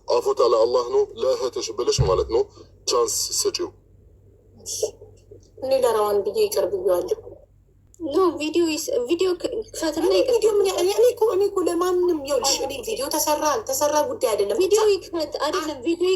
አፉት አለ አላህ ነው ለእህትሽ ብለሽ ማለት ነው ቻንስ ስጪው። እኔ ለራዋን ብዬ ይቅር ብዬዋለሁ። ኖ ቪዲዮ ክፈትና እኔ እኮ ለማንም ይኸውልሽ፣ እኔ ቪዲዮ ተሰራ አልተሰራ ጉዳይ አይደለም። ቪዲዮ ይክፈት አይደለም ቪዲዮ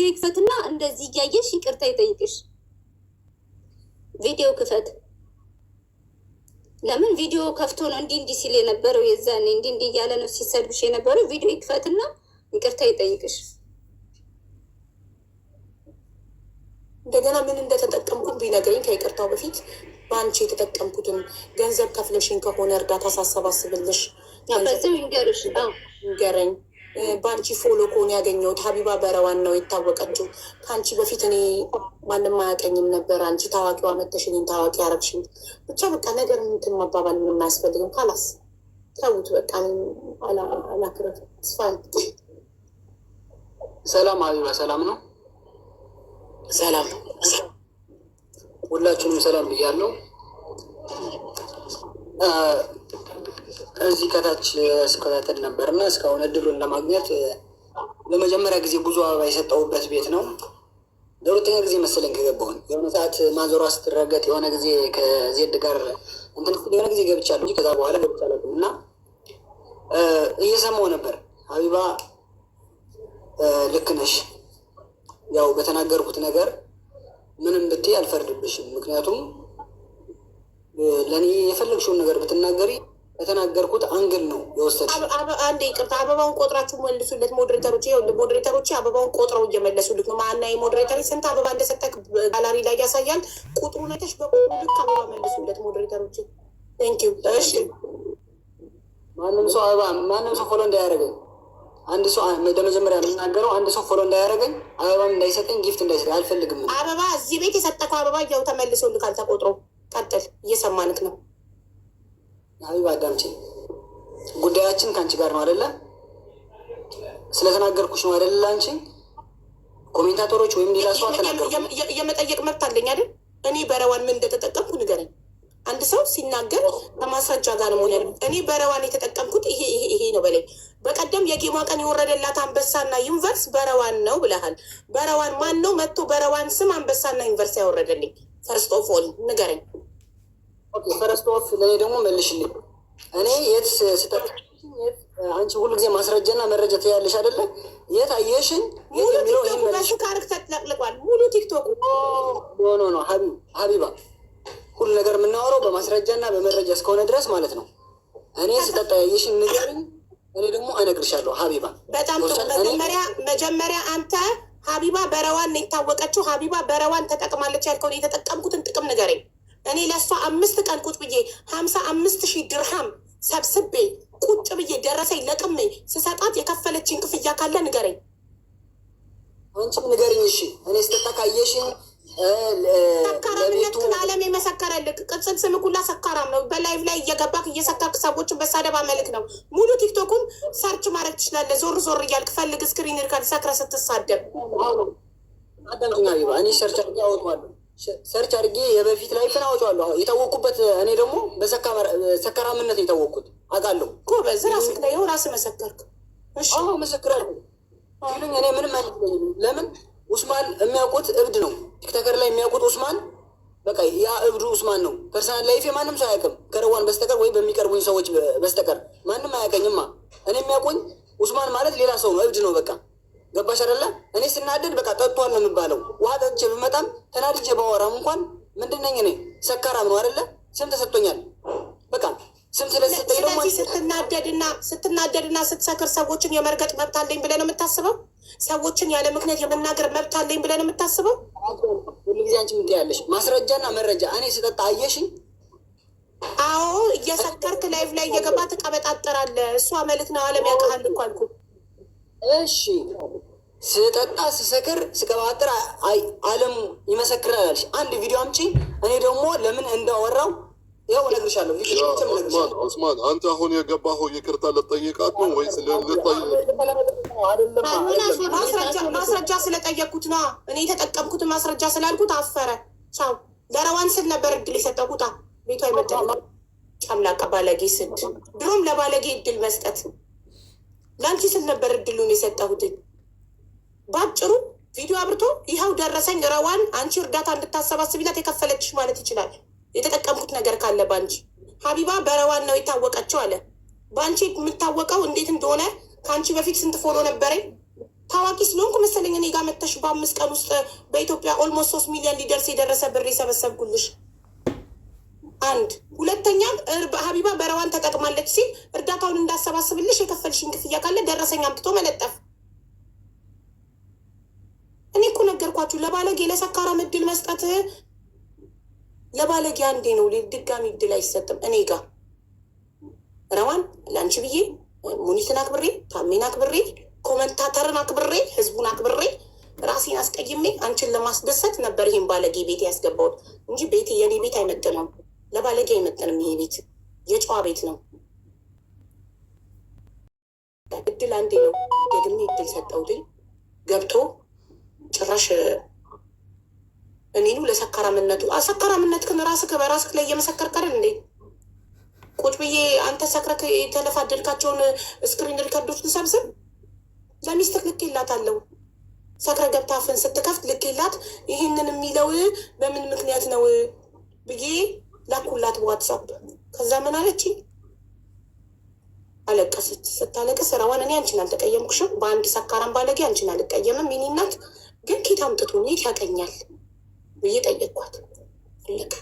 ይክፈትና እንደዚህ እያየሽ ይቅርታ ይጠይቅሽ። ቪዲዮ ክፈት። ለምን ቪዲዮ ከፍቶ ነው እንዲህ ሲል የነበረው? የዛኔ እንዲህ እያለ ነው ሲሰድብሽ የነበረው። ቪዲዮ ይክፈትና ይቅርታ ይጠይቅሽ። እንደገና ምን እንደተጠቀምኩት ቢነግረኝ ከይቅርታው በፊት በአንቺ የተጠቀምኩትን ገንዘብ ከፍለሽኝ ከሆነ እርዳታ ሳሰባስብልሽ በዚው ይንገርሽ። ንገረኝ። በአንቺ ፎሎ ከሆነ ያገኘሁት ሀቢባ በረዋን ነው የታወቀችው። ከአንቺ በፊት እኔ ማንም አያውቀኝም ነበር። አንቺ ታዋቂዋ መተሽኝ ታዋቂ ያረግሽኝ። ብቻ በቃ ነገር እንትን መባባል ምንም አያስፈልግም። ካላስ ተውት በቃ አላክረት ስፋል። ሰላም ሀቢባ፣ ሰላም ነው? ሰላም ሁላችሁንም ሰላም ብያለሁ። እዚህ ከታች ስከታተል ነበር እና እስካሁን እድሉን ለማግኘት ለመጀመሪያ ጊዜ ብዙ አበባ የሰጠሁበት ቤት ነው። ለሁለተኛ ጊዜ መሰለኝ ከገባሁኝ። የሆነ ሰዓት ማዞሯ ስትረገጥ የሆነ ጊዜ ከዜድ ጋር እንትን የሆነ ጊዜ ገብቻለሁ እንጂ ከዛ በኋላ ገብቻለሁ እና እየሰማሁ ነበር። ሀቢባ ልክ ነሽ። ያው በተናገርኩት ነገር ምንም ብትይ አልፈርድብሽም። ምክንያቱም ለእኔ የፈለግሽውን ነገር ብትናገሪ የተናገርኩት አንግል ነው የወሰድሽ። አንዴ ይቅርታ፣ አበባውን ቆጥራችሁ መልሱለት ሞዴሬተሮች። ሞዴሬተሮች አበባውን ቆጥረው እየመለሱልት ነው። ማና ሞዴሬተር ስንት አበባ እንደሰጠክ ጋላሪ ላይ ያሳያል። ቁጥሩ ነተሽ በቁጥሩ ልክ አበባ መልሱለት ሞዴሬተሮች። ቴንኪው። እሺ ማንም ሰው ፎሎ እንዳያደርገኝ አንድ ሰው በመጀመሪያ የምናገረው አንድ ሰው ፎሎ እንዳያደርገኝ፣ አበባም እንዳይሰጠኝ፣ ጊፍት እንዳይሰጠኝ አልፈልግም። አበባ እዚህ ቤት የሰጠከው አበባ ያው ተመልሶልካል ተቆጥሮ። ቀጥል፣ እየሰማንክ ነው። ሀቢባ አዳምጪ። ጉዳያችን ከአንቺ ጋር ነው አይደለ? ስለተናገርኩሽ ነው አይደለ? አንቺ ኮሜንታተሮች ወይም ሌላ ሰው አልተናገርኩም። የመጠየቅ መብት አለኝ አይደል? እኔ በረዋን ምን እንደተጠቀምኩ ንገረኝ። አንድ ሰው ሲናገር ከማስረጃ ጋር ነው ሆነ። እኔ በረዋን የተጠቀምኩት ይሄ ነው በላይ። በቀደም የጌማ ቀን የወረደላት አንበሳና ዩኒቨርስ በረዋን ነው ብለሃል። በረዋን ማን ነው መጥቶ በረዋን ስም አንበሳና ዩኒቨርስ ያወረደልኝ? ፈርስት ኦፍ ኦል ንገረኝ። ፈርስት ኦፍ ለእኔ ደግሞ መልሽልኝ። እኔ የት ስጠቅ አንቺ ሁሉ ጊዜ ማስረጃና መረጃ ትያለሽ አይደለ? የት አየሽኝ? ሙሉ ቲክቶኩ በስካርክ ተጥለቅልቋል። ሙሉ ቲክቶኩ ኖ ሀቢባ፣ ሁሉ ነገር የምናወራው በማስረጃና በመረጃ እስከሆነ ድረስ ማለት ነው። እኔ ስጠጣ ያየሽን ንገሪኝ፣ እኔ ደግሞ እነግርሻለሁ። ሀቢባ በጣም መጀመሪያ አንተ ሀቢባ በረዋን ነው የታወቀችው። ሀቢባ በረዋን ተጠቅማለች ያልከውን የተጠቀምኩትን ጥቅም ንገረኝ። እኔ ለእሷ 5 ቀን ቁጭ ብዬ 55,000 ድርሃም ሰብስቤ ቁጭ ብዬ ደረሰኝ ለቅሜ ስሰጣት የከፈለችን ክፍያ ካለ ንገረኝ። አንቺም ንገርኝ። እሺ እኔ ስጠጣ ካየሽኝ ሰካራምነትህን ዓለም የመሰከረልክ ቅጽል ስም ሁላ ሰካራም ነው። በላይቭ ላይ እየገባክ እየሰካክ ሰዎችን በሳደባ መልክ ነው። ሙሉ ቲክቶኩን ሰርች ማድረግ ትችላለህ። ዞር ዞር እያልክ ፈልግ። ስክሪን ሪከርድ ሰክረ ስትሳደብ አዳምጪኝ ሀቢባ። እኔ ሰርች አድርጌ አወጣዋለሁ። ሰርች አድርጌ የበፊት ላይ ፍን አወጣዋለሁ። የታወቅኩበት እኔ ደግሞ በሰካራምነት የታወቅኩት አውቃለሁ። ጎበዝ፣ ራስህ ላይ ራስህ መሰከርክ። እሺ መሰክራለሁ። እኔ ምንም አይመስለኝም። ለምን ኡስማን የሚያውቁት እብድ ነው። ቲክቶከር ላይ የሚያውቁት ኡስማን በቃ ያ እብዱ ኡስማን ነው። ፐርሰናል ላይፌ ማንም ሰው አያውቅም ከረዋን በስተቀር ወይ በሚቀርቡኝ ሰዎች በስተቀር ማንም አያውቀኝማ። እኔ የሚያውቁኝ ኡስማን ማለት ሌላ ሰው ነው፣ እብድ ነው። በቃ ገባሽ አይደለ? እኔ ስናደድ በቃ ጠጥቷል ነው የሚባለው። ውሃ ጠጥቼ ብመጣም ተናድጄ ባወራም እንኳን ምንድን ነኝ እኔ ሰካራም ነው አይደለ? ስም ተሰጥቶኛል። በቃ ስም ስለተሰጠኝ ደግሞ ስትናደድና ስትሰክር ሰዎችን የመርገጥ መብት አለኝ ብለህ ነው የምታስበው? ሰዎችን ያለ ምክንያት የመናገር መብት አለኝ ብለህ ነው የምታስበው? ሁሉ ጊዜ አንቺ ምን ትያለሽ? ማስረጃና መረጃ። እኔ ስጠጣ አየሽኝ? አዎ፣ እየሰከርክ ላይቭ ላይ እየገባ ትቀበጣጠራለህ። እሷ መልክ ነው፣ ዓለም ያውቃል እኮ አልኩህ። እሺ ስጠጣ ስሰክር ስቀባጥር ዓለም ይመሰክራል አልሽ። አንድ ቪዲዮ አምጪ። እኔ ደግሞ ለምን እንዳወራው ይኸው እነግርሻለሁ። ዑስማን አንተ አሁን የገባኸው ይቅርታ ልጠይቃት ነው ወይስ ማስረጃ ስለጠየቅኩት ነው? እኔ የተጠቀምኩትን ማስረጃ ስላልኩት አፈረ። ቻው። ለረዋን ስል ነበር እድል የሰጠኩታ። ቤቷ ይመጣል። ጨምላቃ ባለጌ ስድ ድሮም ለባለጌ እድል መስጠት ለአንቺ ስል ነበር እድሉን የሰጠሁት። በአጭሩ ቪዲዮ አብርቶ ይኸው ደረሰኝ ረዋን አንቺ እርዳታ እንድታሰባስቢላት የከፈለችሽ ማለት ይችላል። የተጠቀምኩት ነገር ካለ በአንቺ ሀቢባ በረዋን ነው የታወቀችው አለ። በአንቺ የምታወቀው እንዴት እንደሆነ ከአንቺ በፊት ስንት ፎሎ ነበረኝ? ታዋቂ ስለሆንኩ መሰለኝ እኔ ጋር መተሽ በ5 ቀን ውስጥ በኢትዮጵያ ኦልሞስት 3 ሚሊዮን ሊደርስ የደረሰ ብር የሰበሰብኩልሽ። አንድ ሁለተኛ ሀቢባ በረዋን ተጠቅማለች ሲል እርዳታውን እንዳሰባስብልሽ የከፈልሽኝ ክፍያ ካለ ደረሰኝ አምጥቶ መለጠፍ። እኔ እኮ ነገርኳችሁ። ለባለጌ ለሰካራም እድል መስጠት ለባለጌ አንዴ ነው፣ ድጋሚ እድል አይሰጥም። እኔ ጋ ረዋን ለአንቺ ብዬ ሙኒትን አክብሬ፣ ታሜን አክብሬ፣ ኮመንታተርን አክብሬ፣ ህዝቡን አክብሬ ራሴን አስቀይሜ አንቺን ለማስደሰት ነበር ይህን ባለጌ ቤት ያስገባሁት እንጂ ቤት የኔ ቤት አይመጥነውም። ለባለጌ አይመጥንም። ይሄ ቤት የጨዋ ቤት ነው። እድል አንዴ ነው። ደግሜ እድል ሰጠሁትኝ ገብቶ ጭራሽ እኔኑ ለሰካራምነቱ ሰካራምነትህን ራስህ በራስህ ላይ እየመሰከርክ አይደል እንዴ? ቁጭ ብዬ አንተ ሰክረክ የተለፋደድካቸውን ስክሪን ሪከርዶች ልሰብስብ ለሚስትህ ልኬላታለሁ። ሰክረ ገብታ አፍን ስትከፍት ልኬላት ይህንን የሚለው በምን ምክንያት ነው ብዬ ላኩላት በዋትሳፕ። ከዛ ምን አለች? አለቀሰች። ስታለቅስ ረዋን እኔ አንቺን አልተቀየምኩሽም፣ በአንድ ሰካራም ባለጌ አንቺን አልቀየምም። የእኔ እናት ግን ኬት አምጥቶ የት ያቀኛል ብዬ ጠየቅኳት። ልክ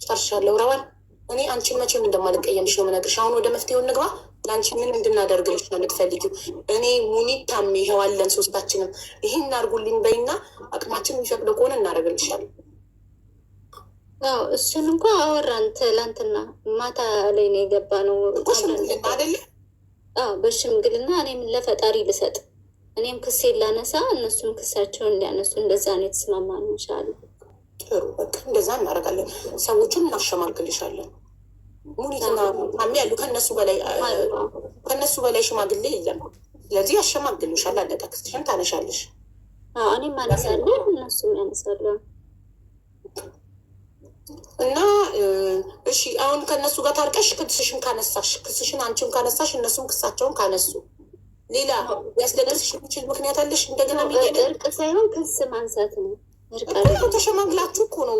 ጨርሻለሁ። ረዋን እኔ አንቺን መቼም እንደማልቀየምሽ ነው የምነግርሽ። አሁን ወደ መፍትሄው እንግባ። ለአንቺ ምን እንድናደርግልሽ ነው የምትፈልጊው? እኔ ሙኒት ታሜ ይኸዋለን ሶስታችንም ይህን እናርጉልኝ በይና አቅማችን የሚፈቅደው ከሆነ እናደርግልሻለን። እሱን እንኳ አወራን ትላንትና ማታ ላይ ነው የገባ ነው አይደለ? በሽምግልና እኔም ለፈጣሪ ልሰጥ እኔም ክሴን ላነሳ እነሱም ክሳቸውን እንዲያነሱ እንደዛ ነው የተስማማ ነው። ኢንሻላህ ጥሩ በቃ እንደዛ እናደርጋለን። ሰዎቹን እናሸማግልሻለን። ሙኒትና ታሜ ያሉ ከነሱ በላይ ሽማግሌ የለም። ስለዚህ ያሸማግሉሻል። አለቀ። ክስሽን ታነሻለሽ። እኔም አነሳለሁ እነሱም ያነሳሉ። እና እሺ አሁን ከእነሱ ጋር ታርቀሽ ክስሽን አንቺም ካነሳሽ እነሱም ክሳቸውን ካነሱ ሌላ ያስለቅስሽ የሚችል ምክንያት አለሽ? እንደገና እርቅ ሳይሆን ክስ ማንሳት ነው። ተሸማግላችሁ እኮ ነው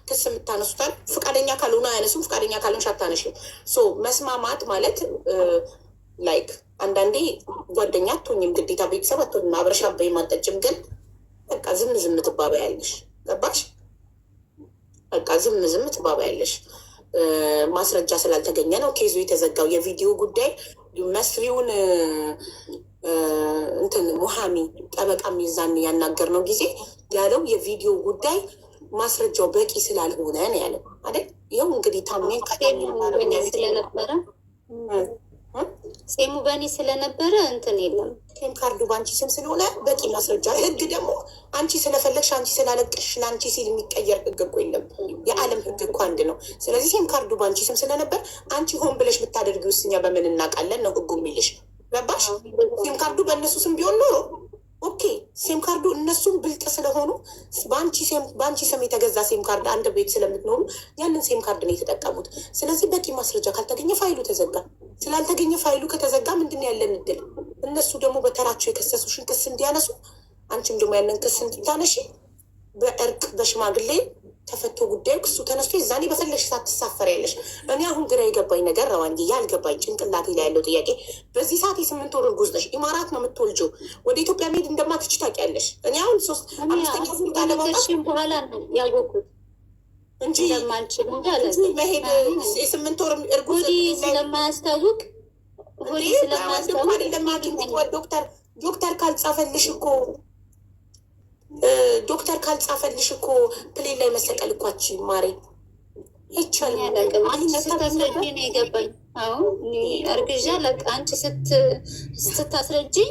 ክስ የምታነሱታል። ፍቃደኛ ካልሆነ አያነሱም። ፍቃደኛ ካልሆንሽ አታነሽም። መስማማት ማለት ላይክ አንዳንዴ ጓደኛ አትሆኝም፣ ግዴታ ቤተሰብ አትሆኝም። አብረሽ አበይም አጠጭም፣ ግን በቃ ዝም ትባባያለሽ። ገባሽ? በቃ ዝም ትባባያለሽ። ማስረጃ ስላልተገኘ ነው ኬዙ የተዘጋው። የቪዲዮ ጉዳይ መስሪውን እንትን ሙሃሚ ጠበቃ ሚዛን ያናገር ነው ጊዜ ያለው የቪዲዮ ጉዳይ ማስረጃው በቂ ስላልሆነ ነው ያለው አይደል? ይኸው እንግዲህ ታሜን ስለነበረ ሴሙ በእኔ ስለነበረ እንትን የለም። ሴም ካርዱ በአንቺ ስም ስለሆነ በቂ ማስረጃ። ህግ ደግሞ አንቺ ስለፈለግሽ አንቺ ስላለቀሽ ለአንቺ ሲል የሚቀየር ህግ እኮ የለም። የዓለም ህግ እኮ አንድ ነው። ስለዚህ ሴም ካርዱ በአንቺ ስም ስለነበር አንቺ ሆን ብለሽ ብታደርጊ ውስጥ እኛ በምን እናውቃለን ነው ህጉ የሚልሽ። ገባሽ? ሴም ካርዱ በእነሱ ስም ቢሆን ኖሮ ኦኬ። ሴም ካርዱ እነሱም ብልጥ ስለሆኑ በአንቺ ስም የተገዛ ሴም ካርድ አንድ ቤት ስለምትኖሩ ያንን ሴም ካርድ ነው የተጠቀሙት። ስለዚህ በቂ ማስረጃ ካልተገኘ ፋይሉ ተዘጋ። ስላልተገኘ ፋይሉ ከተዘጋ ምንድን ያለን እድል? እነሱ ደግሞ በተራቸው የከሰሱሽን ክስ እንዲያነሱ፣ አንቺም ደግሞ ያንን ክስ እንድታነሺ በእርቅ በሽማግሌ ተፈቶ ጉዳዩ ክሱ ተነስቶ የዛኔ በፈለግሽ ሰዓት ትሳፈሪያለሽ። እኔ አሁን ግራ የገባኝ ነገር ረዋንዬ፣ ያልገባኝ ጭንቅላቴ ላይ ያለው ጥያቄ በዚህ ሰዓት የ8 ወር እርጉዝ ነሽ፣ ኢማራት ነው የምትወልጂው፣ ወደ ኢትዮጵያ መሄድ እንደማትች ታውቂያለሽ። እኔ አሁን 5ኛ ዙር ለመውጣት በኋላ ነው ያወኩት እንጂ እንደማልችል መሄድ የ8 ወር እርጉዝ ስለማያስታውቅ ዶክተር ካልጻፈልሽ እኮ ፕሌን ላይ መሰቀል እኳች ማሬ አይቻልም። ስታስረጂ ነው የገባኝ። አሁን እርግዣ አንቺ ስታስረጂኝ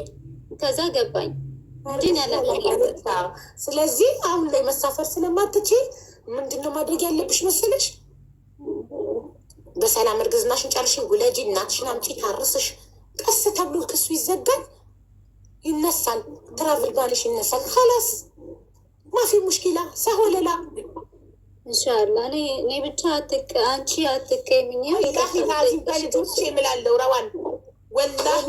ከዛ ገባኝ እንጂ ስለዚህ አሁን ላይ መሳፈር ስለማትችል ምንድነው ማድረግ ያለብሽ መሰለሽ? በሰላም እርግዝናሽን ጨርሽ፣ ውለጂ፣ እናትሽን አምጪ፣ ታርስሽ። ቀስ ተብሎ ክሱ ይዘጋል፣ ይነሳል፣ ትራቭል ባልሽ ይነሳል። ኸላስ ማፊ ሙሽኪላ ሰሆለላ እንሻላ። እኔ ብቻ አንቺ አትቀይምኝ። በልጆች የምላለው ረዋን ወላሂ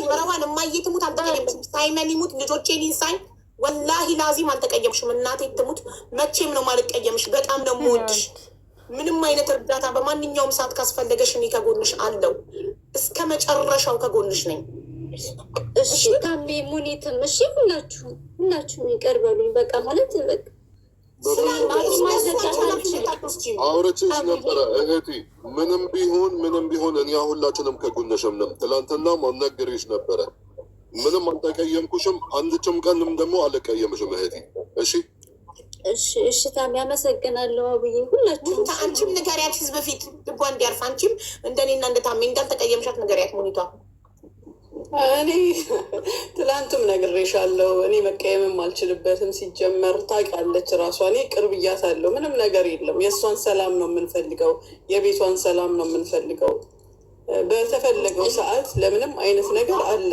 መረዋን የማየትሙት አልተቀየምሽም። ሳይመን ይሙት ልጆቼን ይንሳኝ ወላሂ ላዚም አልተቀየምሽም። እናቴ ትሙት መቼም ነው ማልቀየምሽ። በጣም ነው የምወድሽ። ምንም አይነት እርዳታ በማንኛውም ሰዓት ካስፈለገሽ እኔ ከጎንሽ አለው። እስከ መጨረሻው ከጎንሽ ነኝ። እሺ ታሜ ሙኒትም እሺ፣ ሁላችሁም ይቅር በሉኝ። በቃ ማለት አውርቼሽ ነበረ እህቴ። ምንም ቢሆን እኔ ሁላችንም ከጎንሽም ነን። ትላንትና ማናገሬሽ ነበረ። ምንም አልተቀየምኩሽም። አንድችም ቀንም ደግሞ አልቀየምሽም እህቴ። እሺ ታሜ አመሰግናለሁ። አብዬ ሁላችሁም አንቺም ንገሪያት ህዝብ ፊት ልቧ እንዲያርፍ። አንቺም እንደኔና እንደ ታሜ እንዳልተቀየምሻት ንገሪያት ሙኒቷ። እኔ ትላንትም ነግሬሻለሁ። እኔ መቀየምም አልችልበትም። ሲጀመር ታውቃለች ራሷ። እኔ ቅርብያታለሁ። ምንም ነገር የለም። የእሷን ሰላም ነው የምንፈልገው፣ የቤቷን ሰላም ነው የምንፈልገው። በተፈለገው ሰዓት ለምንም አይነት ነገር አለ